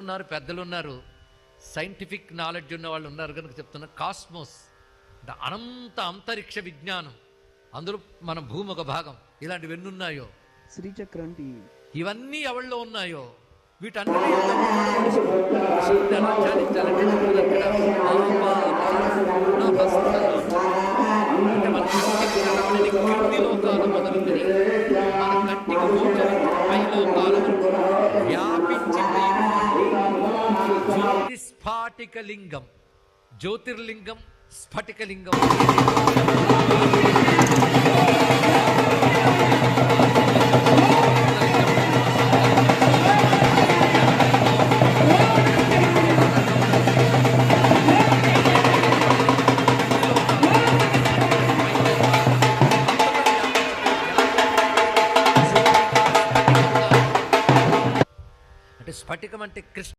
ఉన్నారు, పెద్దలు ఉన్నారు, సైంటిఫిక్ నాలెడ్జ్ ఉన్న వాళ్ళు ఉన్నారు కనుక చెప్తున్నా. కాస్మోస్ అంటే అనంత అంతరిక్ష విజ్ఞానం, అందులో మన భూమి ఒక భాగం. ఇలాంటివి ఎన్ని ఉన్నాయో, శ్రీచక్రం ఇవన్నీ ఎవరిలో ఉన్నాయో వీటన్నిటి ఎలా ధ్యానించాలంటే కింది లోకాలు మొదలుకొని మన కంటికి గోచరించిన పై లోకాల వరకు వ్యాపించి స్ఫాటికలింగం, జ్యోతిర్లింగం, స్ఫటికలింగం.